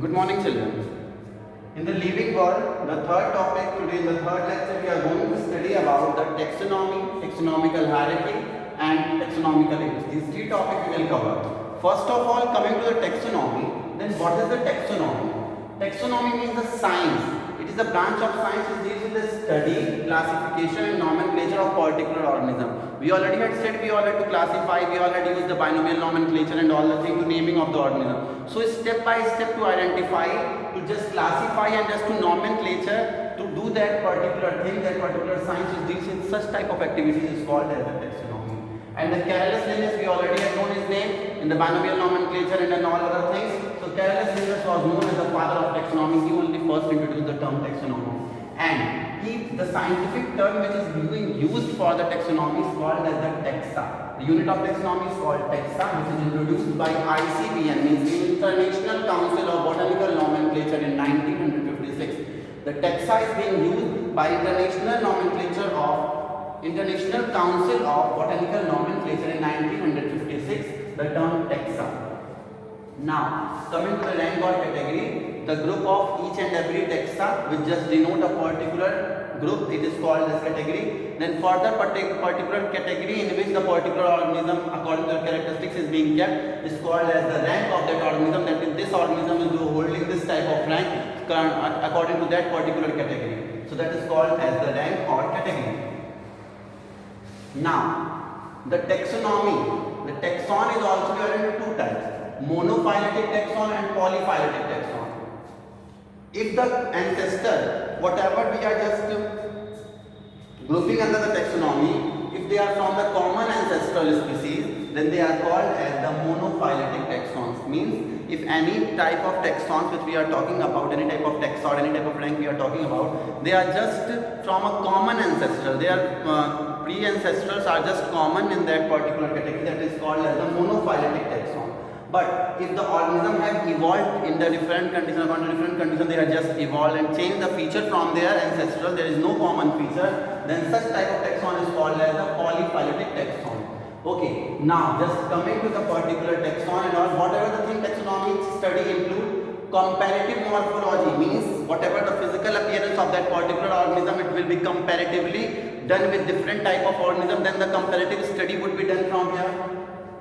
Good morning, children. In the living world, the third topic today, in the third lecture, we are going to study about the taxonomy, taxonomical hierarchy, and taxonomical age. These three topics we will cover. First of all, coming to the taxonomy, then what is the taxonomy? Taxonomy means the science. It is a branch of science which deals with the study, classification, and nomenclature of particular organism. We already had said we all had to classify, we all had used the binomial nomenclature and all the things to naming of the organism. So step by step to identify, to just classify and just to nomenclature, to do that particular thing, that particular science which deals with such type of activities is called as a taxonomy. And the Carolus Linnaeus, we already had known his name in the binomial nomenclature and all other things. So Carolus Linnaeus was known as the father of taxonomy. He only first introduced the term taxonomy. And the scientific term which is being used for the taxonomy is called as the taxa. The unit of taxonomy is called taxa, which is introduced by ICBN, means the International Council of Botanical Nomenclature in 1956. The taxa is being used by International Council of Botanical Nomenclature in 1956, the term taxa. Now, coming to the rank or category, the group of each and every taxa which just denote a particular group, it is called as category. Then further particular category in which the particular organism according to the characteristics is being kept is called as the rank of that organism, that is this organism is holding this type of rank according to that particular category. So that is called as the rank or category. Now, the taxonomy, the taxon is also divided into two types, monophyletic taxon and polyphyletic taxon. If the ancestor, whatever we are just grouping under the taxonomy, if they are from the common ancestral species, then they are called as the monophyletic taxons. Means if any type of taxons which we are talking about, any type of taxa or any type of rank we are talking about, they are just from a common ancestor. Their pre-ancestrals are just common in that particular category, that is called as the monophyletic taxon. But if the organism have evolved in the different conditions, according to different conditions, they have just evolved and changed the feature from their ancestral, there is no common feature, then such type of taxon is called as the polyphyletic taxon. Okay, now just coming to the particular taxon and all, whatever the thing taxonomy study include, comparative morphology means whatever the physical appearance of that particular organism, it will be comparatively done with different type of organism, then the comparative study would be done from here.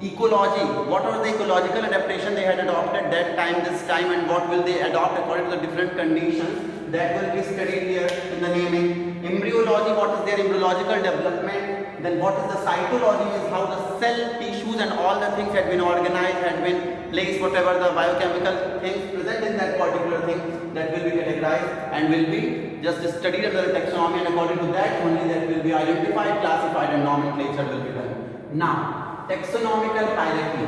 Ecology, what was the ecological adaptation they had adopted that time, this time, and what will they adopt according to the different conditions, that will be studied here in the naming. Embryology, what is their embryological development, then what is the cytology, is how the cell tissues and all the things had been organized, had been placed, whatever the biochemical things present in that particular thing, that will be categorized and will be just studied under the taxonomy, and according to that only that will be identified, classified, and nomenclature will be done. Now, taxonomical hierarchy,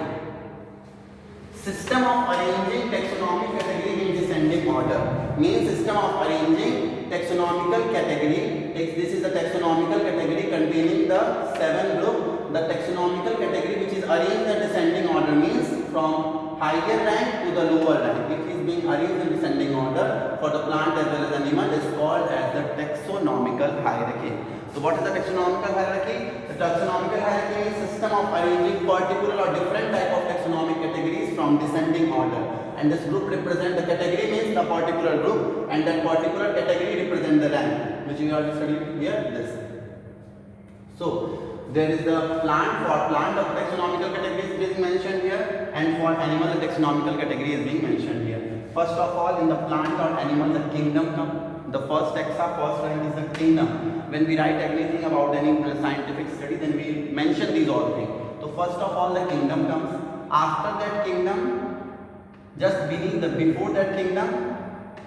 system of arranging taxonomic category in descending order, means system of arranging taxonomical category. This is the taxonomical category containing the 7 group. The taxonomical category which is arranged in descending order means from higher rank to the lower rank. It is being arranged in descending order for the plant as well as animal, is called as the taxonomical hierarchy. So what is the taxonomical hierarchy? The taxonomical hierarchy is system of arranging particular or different type of taxonomic categories from descending order. And this group represent, the category means the particular group, and that particular category represent the rank, which we are studying here, this. So there is the plant, for plant of taxonomical category is being mentioned here, and for animal the taxonomical category is being mentioned here. First of all, in the plant or animal, the kingdom comes. The first taxa, first rank is the kingdom. When we write anything about any scientific study, then we mention these all things. So first of all, the kingdom comes. After that kingdom, just beneath the, before that kingdom,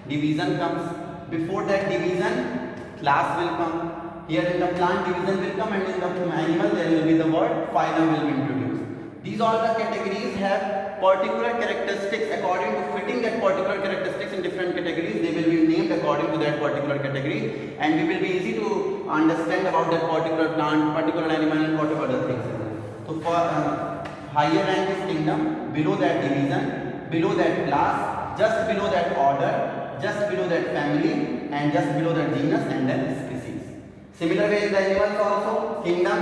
division comes. Before that division, class will come. Here in the plant, division will come, and in the animal there will be the word phylum will be introduced. These all the categories have particular characteristics. According to fitting that particular characteristics in different categories, they will be named according to that particular category, and we will be easy to understand about that particular plant, particular animal, and whatever the things is. So for higher rank is kingdom, below that division, below that class, just below that order, just below that family, and just below that genus, and then species. Similar way in the animals also, kingdom,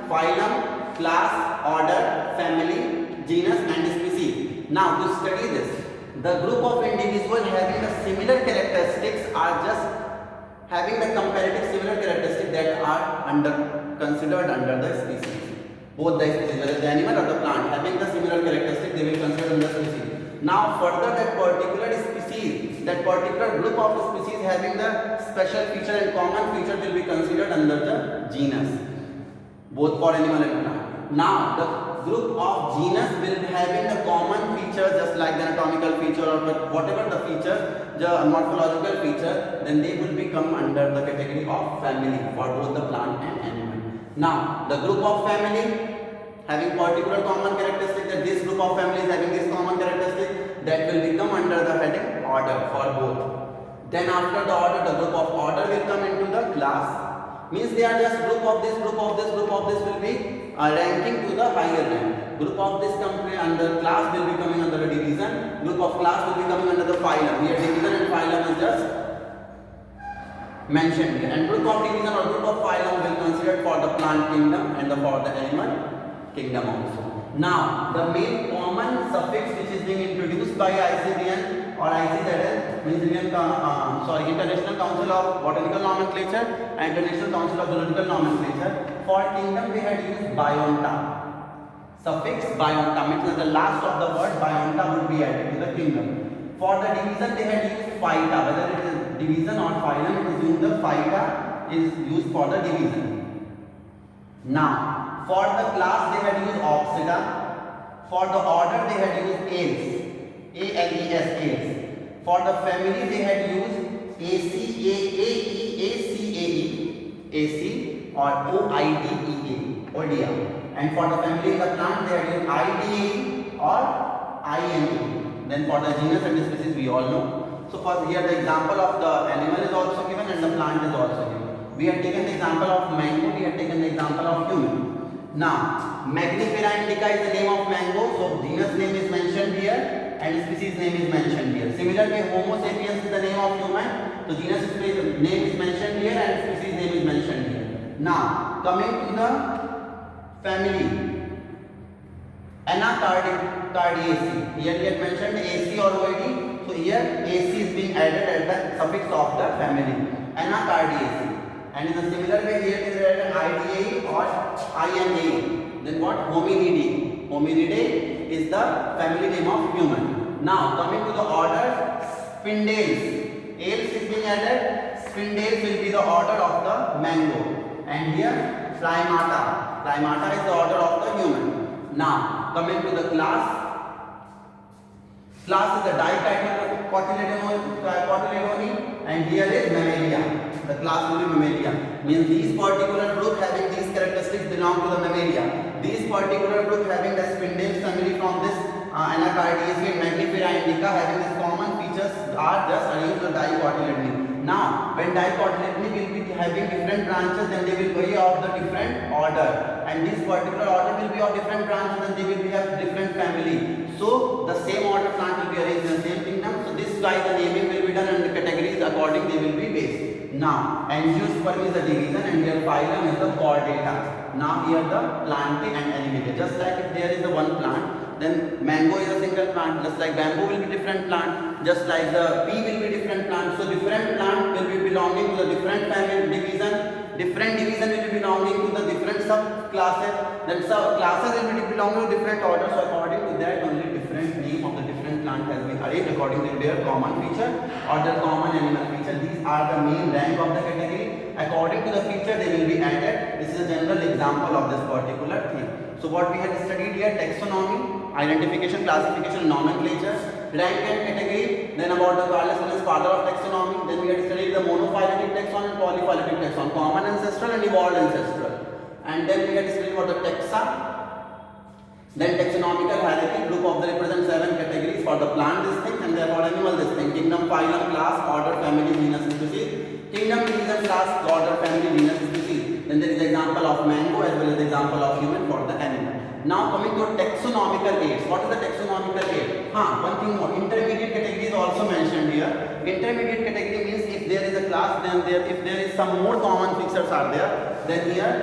phylum, class, order, family, genus, and species. Now to study this, The group of individuals having the similar characteristics are just having the comparative similar characteristics that are considered under the species. Both the species, whether the animal or the plant, having the similar characteristics, they will consider under species. Now further, that particular species, that particular group of species having the special feature and common feature will be considered under the genus, both for animal and plant. Now the group of genus will be having the common features, just like the anatomical feature or whatever the features, the morphological feature, then they will become under the category of family for both the plant and animal. Now the group of family having particular common characteristic, that this group of family is having this common characteristic, that will become under the heading order for both. Then after the order, the group of order will come into the class. Means they are just group of this, group of this, group of this will be ranking to the higher rank. Group of this company under class will be coming under the division. Group of class will be coming under the phylum. Here division and phylum is just mentioned here. And group of division or group of phylum will considered for the plant kingdom and for the animal kingdom also. Now the main common suffix which is being introduced by ICBN or ICZN, means International Council of Botanical Nomenclature and International Council of Zoological Nomenclature. For kingdom they had used bionta. Suffix bionta means the last of the word bionta would be added to the kingdom. For the division they had used phyta, whether it is division or phylum, it is used the phyta is used for the division. Now for the class they had used Oxida. For the order they had used Ales, A-L-E-S, Ales. For the family they had used AC or O-I-D-E-A, Odia. And for the family of the plant they had used I-D-A-E or I-N-E. Then for the genus and the species we all know. So for here the example of the animal is also given and the plant is also given. We had taken the example of mango, we had taken the example of human. Now, Magnifera indica is the name of mango, so genus name is mentioned here and species name is mentioned here. Similarly, Homo sapiens is the name of human, so genus name is mentioned here and species name is mentioned here. Now, coming to the family, Anacardiaceae. Here we had mentioned AC or OID, so here AC is being added at the suffix of the family, Anacardiaceae. And in a similar way here it is written IDA or INA. Then what? Hominidae. Hominidae is the family name of human. Now coming to the order, Spindales. Ales is being added. Spindales will be the order of the mango. And here Primata. Primata is the order of the human. Now coming to the class. Class is the Dicotyledone and here is Mammalia. The class will be Mammalia. Means these particular group having these characteristics belong to the Mammalia. These particular group having the Spindales family from this Anacardiaceae and Magnifera indica having these common features are just arranged the Dicotyledone. Now when Dicotyledone will be having different branches, then they will be of the different order. And this particular order will be of different branches and they will be of different family. So the same order plant will be arranged in the same kingdom. So this why the naming will be done and the categories according they will be based. Now Angiosperm is the division and here phylum is the chordata. Now here the plantae and animalia. Just like if there is the one plant, then mango is a single plant. Just like bamboo will be different plant. Just like the pea will be different plant. So different plant will be belonging to the different family division. Different division will be belonging to the different subclasses. Then subclasses will be belonging to different orders. So according to that, only different name of the different plant has been arranged according to their common feature or their common animal feature. These are the main rank of the category. According to the feature, they will be added. This is a general example of this particular thing. So what we had studied here: taxonomy, identification, classification, nomenclature, rank and category. Then about the Carolus Linnaeus, father of taxonomy. Then we had studied the monophyletic taxon and polyphyletic taxon, common ancestral and evolved ancestral. And then we had studied about the taxa. Then taxonomical hierarchy, group of the represent 7 categories for the plant distinct and for animal distinct: kingdom, phylum, class, order, family, genus, species. Kingdom, division, class, order, family, genus, species. Then there is the example of mango as well as the example of human for the animal. Now coming to taxonomical aids. What is the taxonomical aid? One thing more. Intermediate category is also mentioned here. Intermediate category means if there is a class, then if there is some more common features are there, then here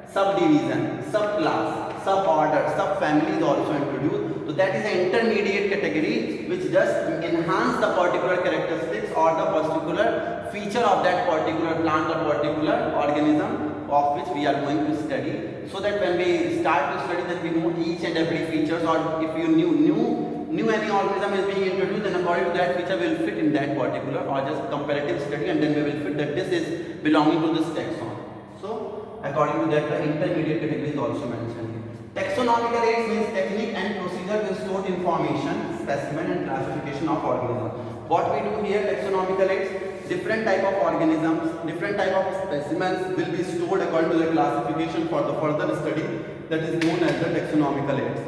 subdivision, subclass, suborder, subfamily is also introduced. So that is an intermediate category which just enhance the particular characteristics or the particular feature of that particular plant or particular organism of which we are going to study, so that when we start to study that we know each and every features, or if you knew any organism is being introduced, then according to that feature will fit in that particular, or just comparative study, and then we will fit that this is belonging to this taxon. So according to that the intermediate category is also mentioned. Taxonomical aids means technique and procedure to store information, specimen and classification of organisms. What we do here, taxonomical aids, different type of organisms, different type of specimens will be stored according to the classification for the further study, that is known as the taxonomical aids.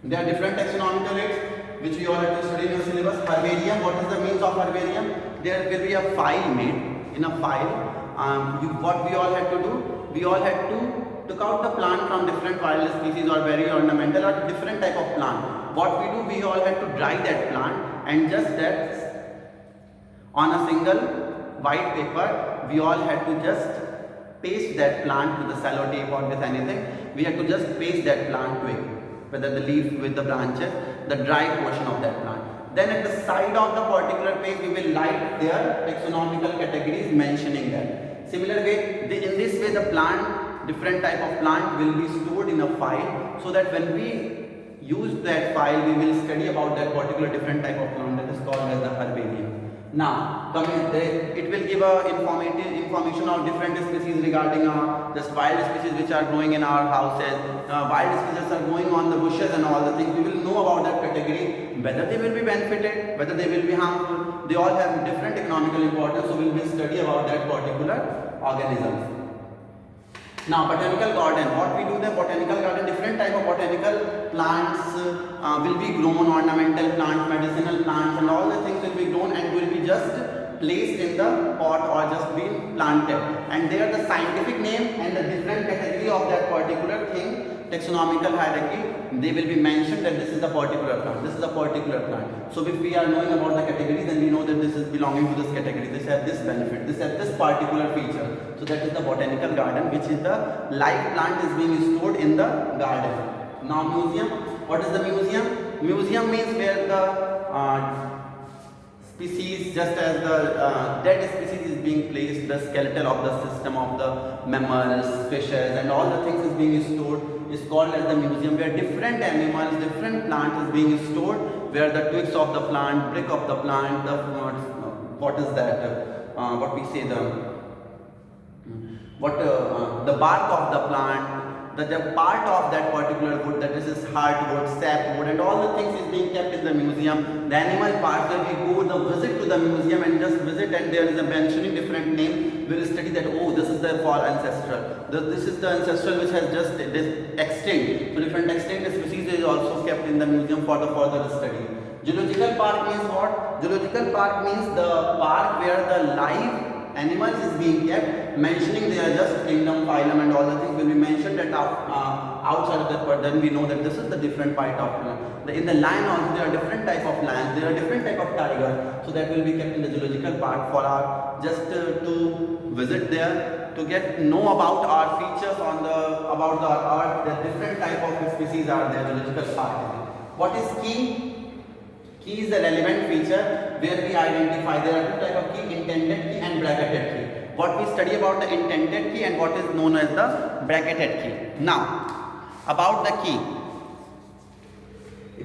There are different taxonomical aids which we all have to study in your syllabus. Herbarium, what is the means of herbarium? There will be a file made. In a file, what we all had to do? We all had to took out the plant from different wild species or very ornamental or different type of plant. What we do, we all had to dry that plant, and just that on a single white paper, we all had to just paste that plant with the sellotape or with anything. We had to just paste that plant twig, whether the leaf with the branches, the dry portion of that plant. Then at the side of the particular page, we will write their taxonomical categories mentioning that. Similar way, in this way the plant, different type of plant will be stored in a file, so that when we use that file, we will study about that particular different type of plant, that is called as the herbarium. Now, it will give a information of different species regarding just wild species which are growing in our houses, wild species are growing on the bushes and all the things. We will know about that category, whether they will be benefited, whether they will be harmful. They all have different economical importance, so we will study about that particular organisms. Now, botanical garden, what we do in the botanical garden, different type of botanical plants will be grown, ornamental plants, medicinal plants, and all the things will be grown and will be just placed in the pot or just be planted. And there the scientific name and the different category of that particular thing, taxonomical hierarchy, they will be mentioned that this is the particular plant, this is a particular plant. So if we are knowing about the category, then we know that this is belonging to this category, this has this benefit, this has this particular feature. So that is the botanical garden, which is the live plant is being stored in the garden. Now museum, what is the museum? Museum means where the species, just as the dead species is being placed, the skeleton of the system of the mammals, fishes and all the things is being stored, is called as the museum, where different animals, different plants is being stored, where the twigs of the plant, brick of the plant, the what is that, what we say, the bark of the plant, the part of that particular wood, that is hardwood, sapwood and all the things is being kept in the museum. The animal parts, where we go the visit to the museum and just visit, and there is a mentioning different name, we will study that, oh, this is the for ancestral, this is the ancestral which has just extinct. So different extinct species is also kept in the museum for the further study. Zoological park means what? Zoological park means the park where the live animals is being kept, mentioning they are just kingdom, phylum and all the things will be mentioned that outside of that, but then we know that this is the different part of in the lion also there are different type of lions, there are different type of tigers, so that will be kept in the zoological park for our just to visit there, to know about our features on about the earth, the different type of species are there, zoological park. What is key? Key is the relevant feature where we identify. There are two types of key, intended key and bracketed key. What we study about the intended key and what is known as the bracketed key. Now, about the key.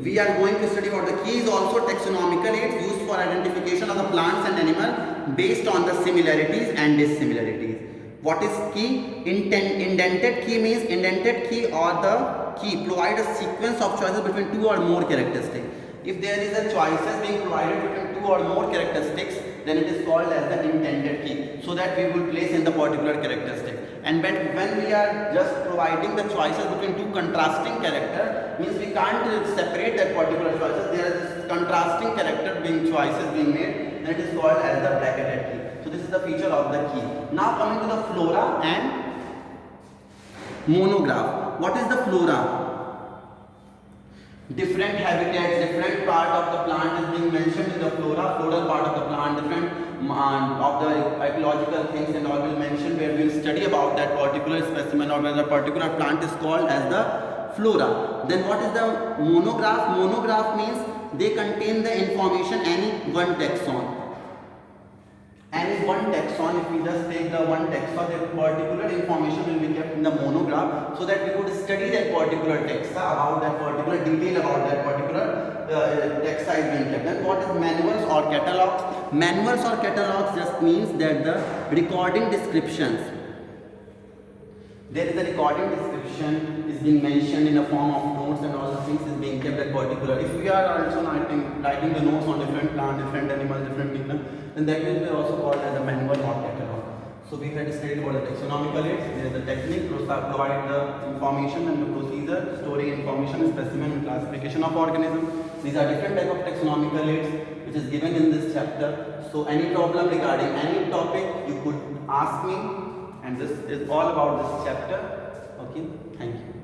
We are going to study about the key is also taxonomical aids used for identification of the plants and animals based on the similarities and dissimilarities. What is key? Indented key means indented key or the key provide a sequence of choices between two or more characteristics. If there is a choices being provided between two or more characteristics, then it is called as the intended key, so that we will place in the particular characteristic. And when we are just providing the choices between two contrasting characters, means we can't separate that particular choices. There is contrasting character being choices being made, and it is called as the bracketed key. So this is the feature of the key. Now coming to the flora and monograph. What is the flora? Different habitats, different part of the plant is being mentioned in the flora, floral part of the plant, different of the ecological things and all will mention, where we will study about that particular specimen or whether a particular plant is called as the flora. Then what is the monograph? Monograph means they contain the information any one taxon. Any one taxon, if we just take the one taxa, that particular information will be kept in the monograph, so that we could study that particular taxa, about that particular detail about that particular taxa is being kept. Then what is manuals or catalogs? Manuals or catalogs just means that the recording descriptions. There is a recording description is being mentioned in a form of notes, and all the things is being kept at particular. If we are also writing the notes on different plant, different animal, different kingdom, then that will be also called as a manual or catalog. So we had studied about the taxonomical aids. There is the technique, provide the information and the procedure, storing information, specimen and classification of organisms. These are different type of taxonomical aids which is given in this chapter. So any problem regarding any topic you could ask me, and this is all about this chapter. Okay, thank you.